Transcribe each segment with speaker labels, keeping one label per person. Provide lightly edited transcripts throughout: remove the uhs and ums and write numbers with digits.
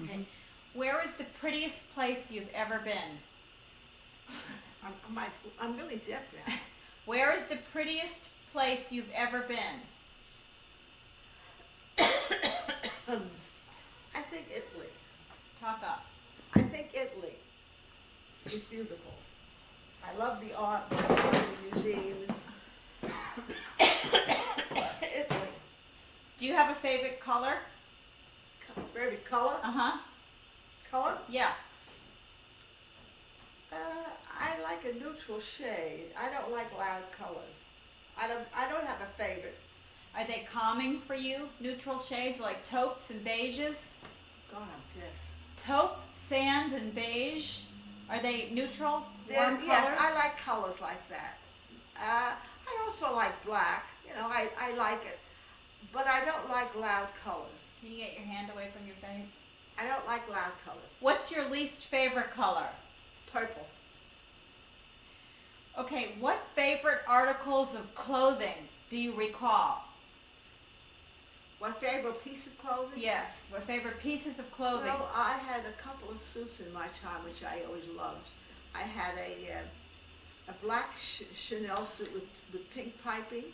Speaker 1: Okay. Where is the prettiest place you've ever been?
Speaker 2: I'm really deaf now.
Speaker 1: Where is the prettiest place you've ever been?
Speaker 2: I think Italy.
Speaker 1: Talk up.
Speaker 2: I think Italy is beautiful. I love the art, I love the museums. Italy.
Speaker 1: Do you have a favorite color?
Speaker 2: Favorite color?
Speaker 1: Uh-huh.
Speaker 2: Color?
Speaker 1: Yeah.
Speaker 2: I like a neutral shade. I don't like loud colors. I don't have a favorite.
Speaker 1: Are they calming for you? Neutral shades like taupes and beiges?
Speaker 2: God, I'm deaf.
Speaker 1: Taupe, sand, and beige. Are they neutral, warm colors?
Speaker 2: Yes, I like colors like that. I also like black. You know, I like it. But I don't like loud colors.
Speaker 1: Can you get your hand away from your face?
Speaker 2: I don't like loud colors.
Speaker 1: What's your least favorite color?
Speaker 2: Purple.
Speaker 1: Okay, what favorite articles of clothing do you recall?
Speaker 2: What favorite piece of clothing?
Speaker 1: Yes, what favorite pieces of clothing?
Speaker 2: Well, I had a couple of suits in my time, which I always loved. I had a black Chanel suit with pink piping,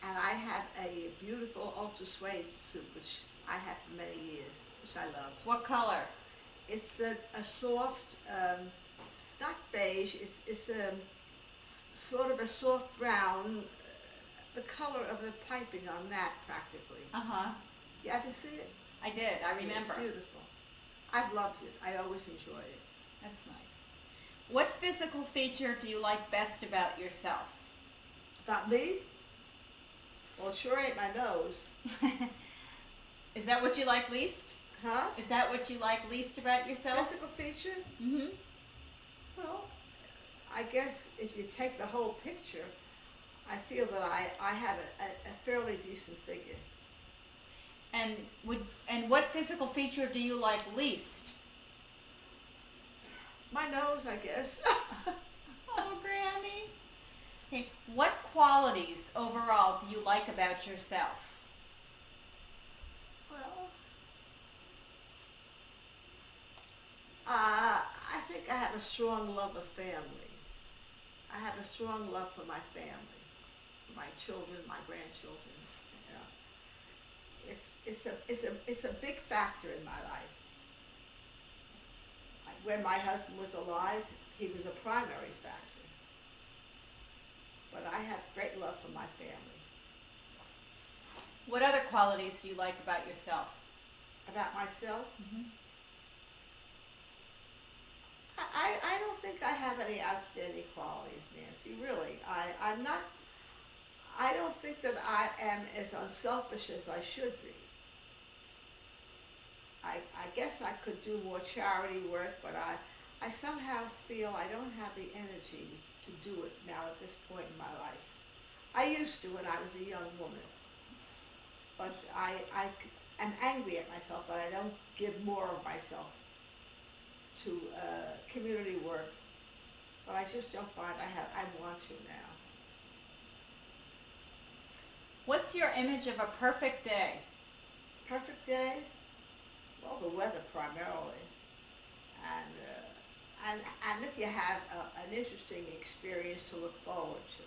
Speaker 2: and I had a beautiful ultra suede suit, which I had for many years, which I loved.
Speaker 1: What color?
Speaker 2: It's a soft, not beige, it's a sort of a soft brown, the color of the piping on that practically.
Speaker 1: Uh-huh.
Speaker 2: You ever see it?
Speaker 1: I did, I remember.
Speaker 2: It's beautiful. I've loved it. I always enjoyed it.
Speaker 1: That's nice. What physical feature do you like best about yourself?
Speaker 2: About me? Well, it sure ain't my nose.
Speaker 1: Is that what you like least?
Speaker 2: Huh?
Speaker 1: Is that what you like least about yourself?
Speaker 2: Physical feature?
Speaker 1: Mm-hmm.
Speaker 2: Well, I guess if you take the whole picture, I feel that I have a fairly decent figure.
Speaker 1: And what physical feature do you like least?
Speaker 2: My nose, I guess.
Speaker 1: Oh, Granny. Okay, what qualities overall do you like about yourself?
Speaker 2: Well, I think I have a strong love of family. I have a strong love for my family, for my children, my grandchildren. You know, it's a big factor in my life. When my husband was alive, he was a primary factor. But I have great love for my family.
Speaker 1: What other qualities do you like about yourself?
Speaker 2: About myself,
Speaker 1: Mm-hmm.
Speaker 2: I don't think I have any outstanding qualities, Nancy, really. I don't think that I am as unselfish as I should be. I guess I could do more charity work, but I somehow feel I don't have the energy to do it now at this point in my life. I used to when I was a young woman, but I am angry at myself that I don't give more of myself to community work, but I just don't find I want to now.
Speaker 1: What's your image of a perfect day?
Speaker 2: Perfect day? Well, the weather primarily, and if you have an interesting experience to look forward to.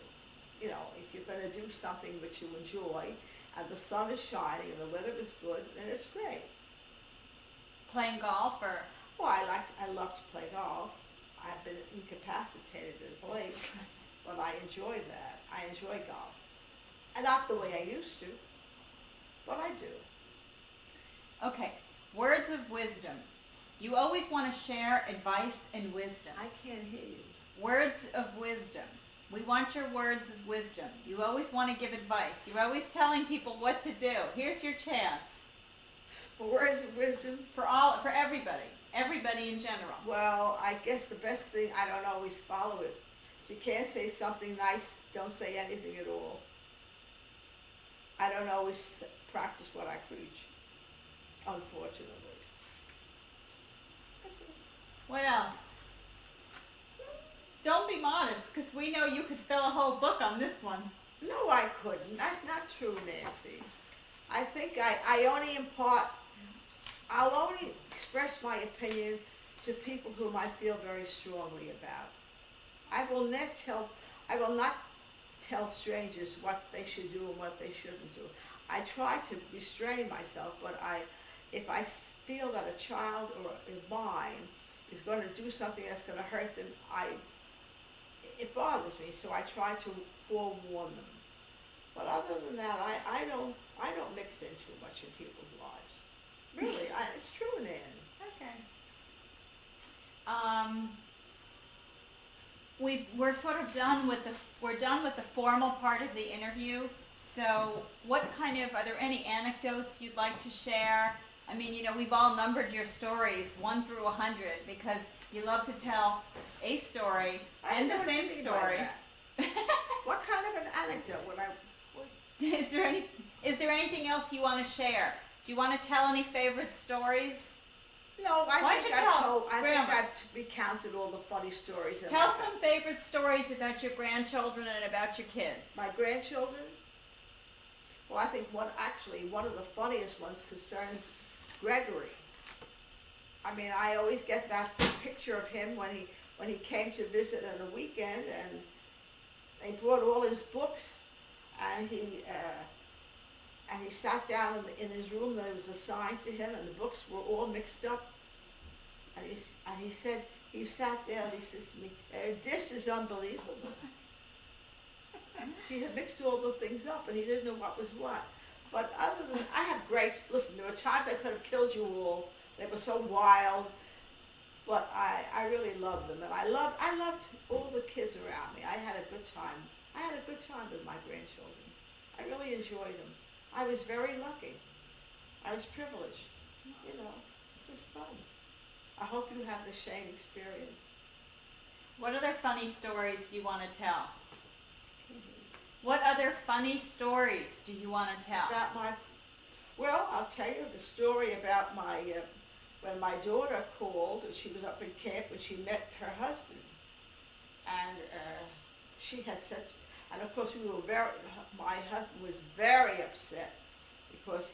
Speaker 2: You know, if you're going to do something which you enjoy, and the sun is shining and the weather is good, then it's great.
Speaker 1: Playing golf or?
Speaker 2: Well, I love to play golf. I've been incapacitated of late, but I enjoy that. I enjoy golf. And not the way I used to, but I do.
Speaker 1: Okay, words of wisdom. You always want to share advice and wisdom.
Speaker 2: I can't hear you.
Speaker 1: Words of wisdom. We want your words of wisdom. You always want to give advice. You're always telling people what to do. Here's your chance.
Speaker 2: Words of wisdom?
Speaker 1: For everybody in general.
Speaker 2: Well, I guess the best thing, I don't always follow it. If you can't say something nice, don't say anything at all. I don't always practice what I preach, unfortunately.
Speaker 1: What else? Don't be modest, because we know you could fill a whole book on this one.
Speaker 2: No, I couldn't. That's not true, Nancy. I think I only impart, I'll only express express my opinion to people whom I feel very strongly about. I will not tell, I will not tell strangers what they should do and what they shouldn't do. I try to restrain myself, but if I feel that a child or mine is going to do something that's going to hurt them, it bothers me, so I try to forewarn them. But other than that, I don't mix in too much in people's lives. Really, it's true, Nan.
Speaker 1: Okay. We're sort of done with the formal part of the interview. So are there any anecdotes you'd like to share? I mean, we've all numbered your stories 1 through 100 because you love to tell a story and the same story.
Speaker 2: What kind of an anecdote would I?
Speaker 1: Is there anything else you want to share? Do you want to tell any favorite stories?
Speaker 2: No, I think I've recounted all the funny stories.
Speaker 1: Tell some favorite stories about your grandchildren and about your kids.
Speaker 2: My grandchildren? Well, I think one of the funniest ones concerns Gregory. I mean, I always get that picture of him when he came to visit on a weekend, and they brought all his books, and he sat down in his room that was assigned to him, and the books were all mixed up. And he said, he sat there and he says to me, "This is unbelievable." He had mixed all the things up, and he didn't know what was what. But listen, there were times I could have killed you all. They were so wild. But I really loved them, and I loved all the kids around me. I had a good time. I had a good time with my grandchildren. I really enjoyed them. I was very lucky. I was privileged. It was fun. I hope you have the same experience.
Speaker 1: What other funny stories do you want to tell? What other funny stories do you want to tell?
Speaker 2: Well, I'll tell you the story about when my daughter called, and she was up in camp when she met her husband. And she had and of course my husband was very upset because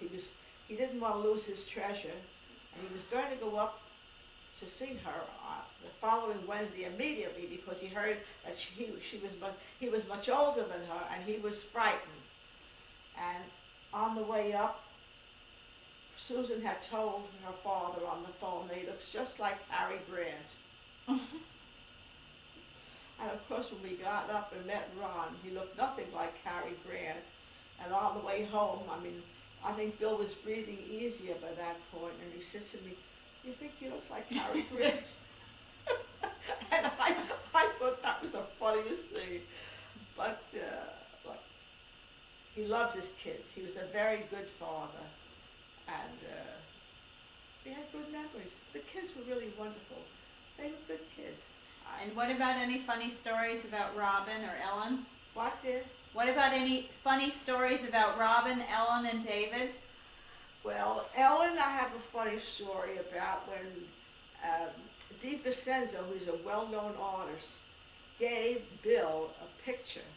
Speaker 2: he didn't want to lose his treasure, and he was going to go up to see her the following Wednesday immediately because he heard that he was much older than her, and he was frightened. And on the way up, Susan had told her father on the phone that he looks just like Harry Grant. And of course, when we got up and met Ron, he looked nothing like Harry Grant. And on the way home, I think Bill was breathing easier by that point, and he says to me, "You think he looks like Harry Grant?" And I thought that was the funniest thing. But he loved his kids. He was a very good father, and we had good memories. The kids were really wonderful. They were good kids.
Speaker 1: And what about any funny stories about Robin or Ellen?
Speaker 2: What
Speaker 1: about any funny stories about Robin, Ellen, and David?
Speaker 2: Well, Ellen, I have a funny story about when DiVincenzo, who's a well-known artist, gave Bill a picture.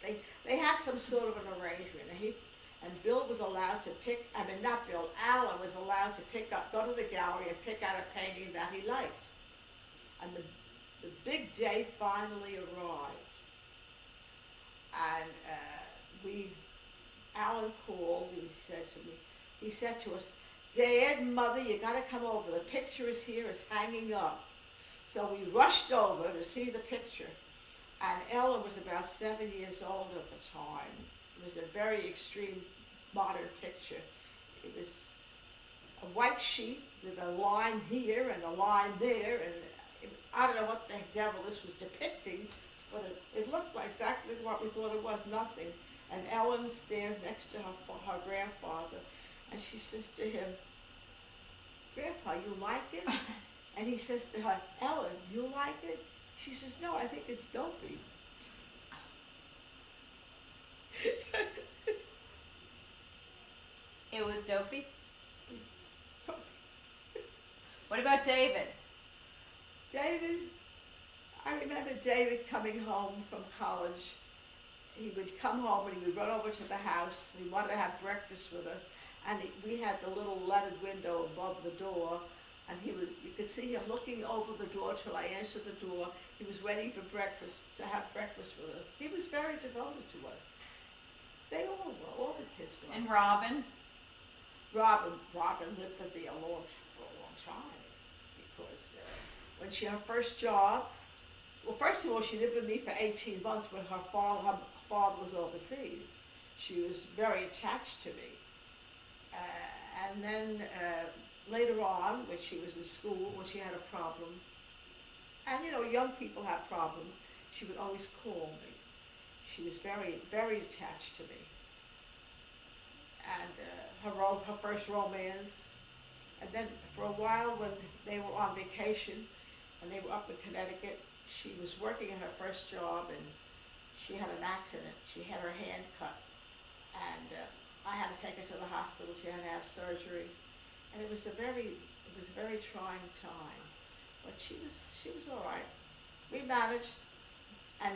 Speaker 2: They had some sort of an arrangement, and Bill was allowed to Alan was allowed to go to the gallery and pick out a painting that he liked. And the big day finally arrived, and Alan called, and he said to us, "Dad, Mother, you got to come over. The picture is here, it's hanging up." So we rushed over to see the picture, and Ellen was about 7 years old at the time. It was a very extreme modern picture. It was a white sheet with a line here and a line there, and I don't know what the devil this was depicting, but it looked like exactly what we thought it was, nothing. And Ellen stands next to her grandfather, and she says to him, "Grandpa, you like it?" And he says to her, "Ellen, you like it?" She says, "No, I think it's dopey."
Speaker 1: It was dopey? What about David?
Speaker 2: I remember David coming home from college. He would come home and he would run over to the house. He wanted to have breakfast with us. And we had the little leaded window above the door. And you could see him looking over the door till I answered the door. He was ready for breakfast, to have breakfast with us. He was very devoted to us. They all were, all the kids were.
Speaker 1: And Robin?
Speaker 2: Robin lived with me for a long time, because when her first job, well, first of all, she lived with me for 18 months when her father was overseas. She was very attached to me. And then later on, when she was in school, when she had a problem, and young people have problems, she would always call me. She was very, very attached to me. And her first romance, and then for a while when they were on vacation, and they were up in Connecticut, she was working at her first job, and she had an accident. She had her hand cut, and I had to take her to the hospital. She had to have surgery, and it was a very trying time. But she was all right. We managed, and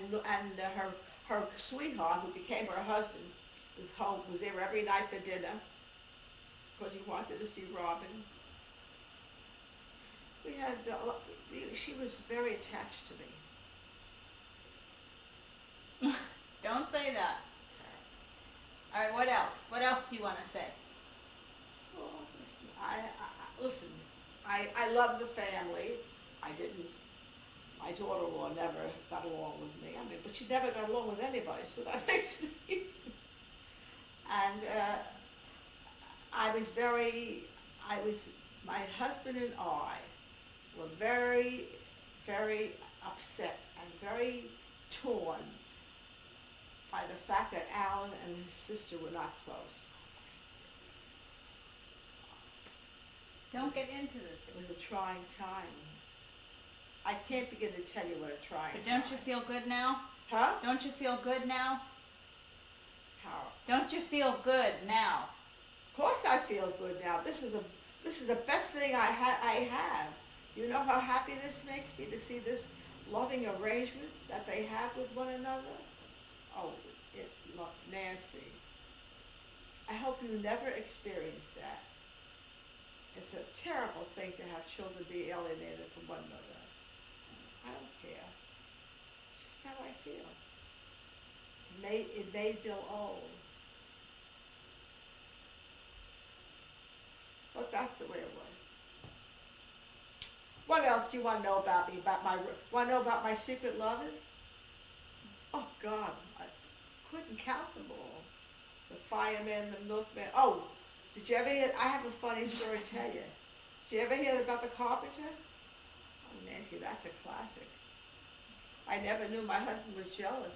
Speaker 2: her sweetheart, who became her husband, was there every night for dinner, because he wanted to see Robin. She was very attached to me.
Speaker 1: Don't say that. All right, what else? What else do you want to say?
Speaker 2: So, listen, I love the family. My daughter-in-law never got along with me. But she never got along with anybody, so that makes it easy. And my husband and I were very, very upset and very torn by the fact that Alan and his sister were not close.
Speaker 1: Don't get into this.
Speaker 2: It was a trying time. I can't begin to tell you what a trying
Speaker 1: But don't
Speaker 2: time.
Speaker 1: you feel good now?
Speaker 2: Huh?
Speaker 1: Don't you feel good now?
Speaker 2: How?
Speaker 1: Don't you feel good now?
Speaker 2: Of course I feel good now. This is the best thing I have. You know how happy this makes me to see this loving arrangement that they have with one another? Oh, look, Nancy, I hope you never experience that. It's a terrible thing to have children be alienated from one another. I don't care. It's how I feel. It made Bill old. But that's the way it was. What else do you want to know about me? Want to know about my secret lovers? Oh God, I couldn't count them all. The fireman, the milkman. Oh, did you ever hear? I have a funny story to tell you. Did you ever hear about the carpenter? Oh, Nancy, that's a classic. I never knew my husband was jealous.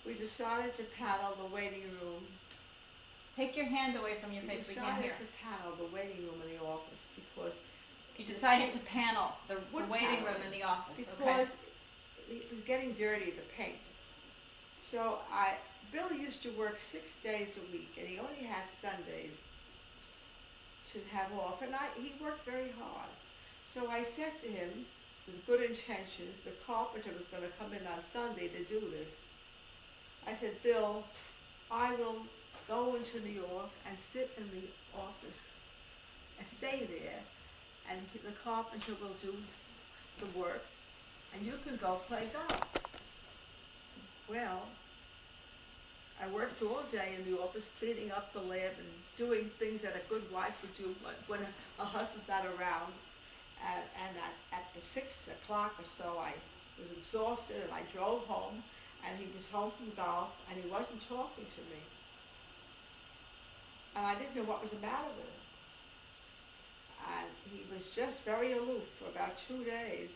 Speaker 2: We decided to panel the waiting room.
Speaker 1: Take your hand away from your face. We can't hear.
Speaker 2: We decided to panel the waiting room in the office because
Speaker 1: You decided to panel the
Speaker 2: Wood
Speaker 1: waiting
Speaker 2: panel.
Speaker 1: room in the office.
Speaker 2: Because it was getting dirty, the paint. So Bill used to work 6 days a week, and he only has Sundays to have off, and he worked very hard. So I said to him, with good intentions, the carpenter was going to come in on Sunday to do this. I said, Bill, I will go into New York and sit in the office and stay there, and the carpenter will do the work, and you can go play golf. Well, I worked all day in the office cleaning up the lab and doing things that a good wife would do when a husband's not around. And at the 6 o'clock or so, I was exhausted, and I drove home, and he was home from golf, and he wasn't talking to me. And I didn't know what was the matter with him. And he was just very aloof for about 2 days.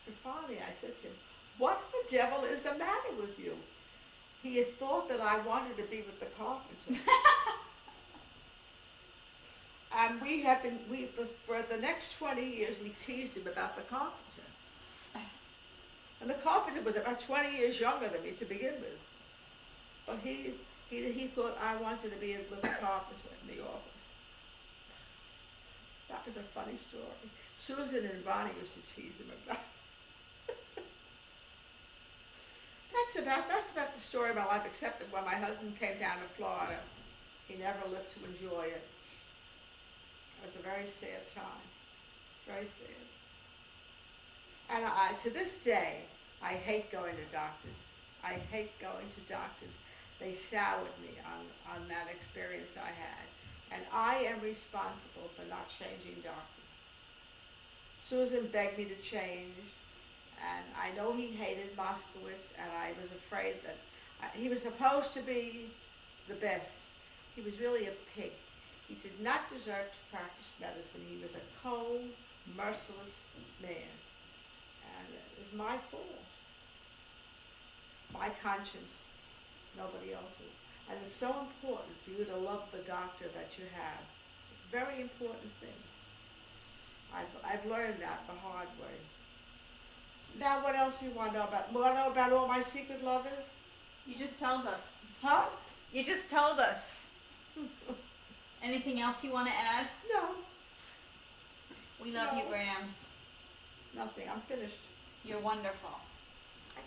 Speaker 2: And finally I said to him, what the devil is the matter with you? He had thought that I wanted to be with the carpenter. And for the next 20 years, we teased him about the carpenter. And the carpenter was about 20 years younger than me to begin with. But he thought I wanted to be with the carpenter in the office. That was a funny story. Susan and Ronnie used to tease him about it. That's about the story of my life, except that when my husband came down to Florida, he never lived to enjoy it. It was a very sad time. Very sad. And to this day, I hate going to doctors. I hate going to doctors. They soured me on that experience I had. And I am responsible for not changing doctors. Susan begged me to change, and I know he hated Moskowitz, and I was afraid that he was supposed to be the best. He was really a pig. He did not deserve to practice medicine. He was a cold, merciless man. And it was my fault. My conscience, nobody else's. And it's so important for you to love the doctor that you have. It's a very important thing. I've learned that the hard way. Now what else do you want to know about? Want to know about all my secret lovers?
Speaker 1: You just told us.
Speaker 2: Huh?
Speaker 1: You just told us. Anything else you want to add?
Speaker 2: No,
Speaker 1: We love you,
Speaker 2: No.
Speaker 1: Graham.
Speaker 2: nothing. I'm finished.
Speaker 1: You're wonderful.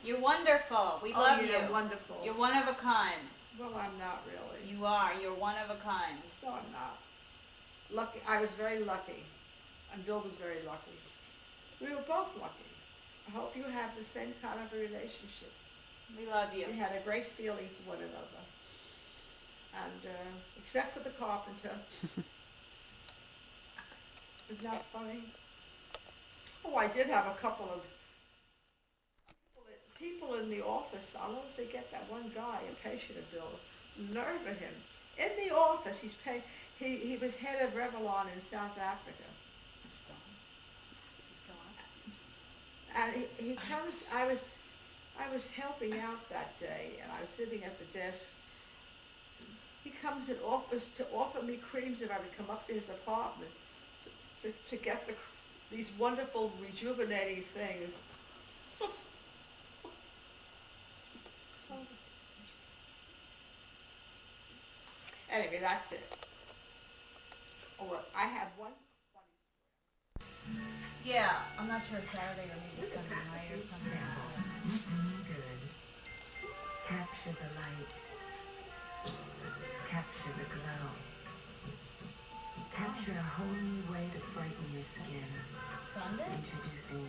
Speaker 1: You're wonderful. We love you.
Speaker 2: You're wonderful.
Speaker 1: You're one of a kind.
Speaker 2: Well, I'm not really.
Speaker 1: You are. You're one of a kind.
Speaker 2: No, I'm not. Lucky. I was very lucky. And Bill was very lucky. We were both lucky. I hope you have the same kind of a relationship.
Speaker 1: We love you.
Speaker 2: We had a great feeling for one another. And except for the carpenter. Isn't that funny? Oh, I did have a couple of people in the office. I'll never forget that one guy, a patient of Bill's. Nerve of him. In the office, he was head of Revlon in South Africa. And he comes, I was helping out that day, and I was sitting at the desk. He comes in office to offer me creams if I would come up to his apartment to get these wonderful rejuvenating things. So, anyway, that's it. Oh, I have one funny story.
Speaker 1: Yeah, I'm not sure it's Saturday or maybe Sunday night or something.
Speaker 3: Good. Capture the light. Capture the glow. Capture a whole new way to brighten your skin.
Speaker 1: Sunday?
Speaker 3: Introducing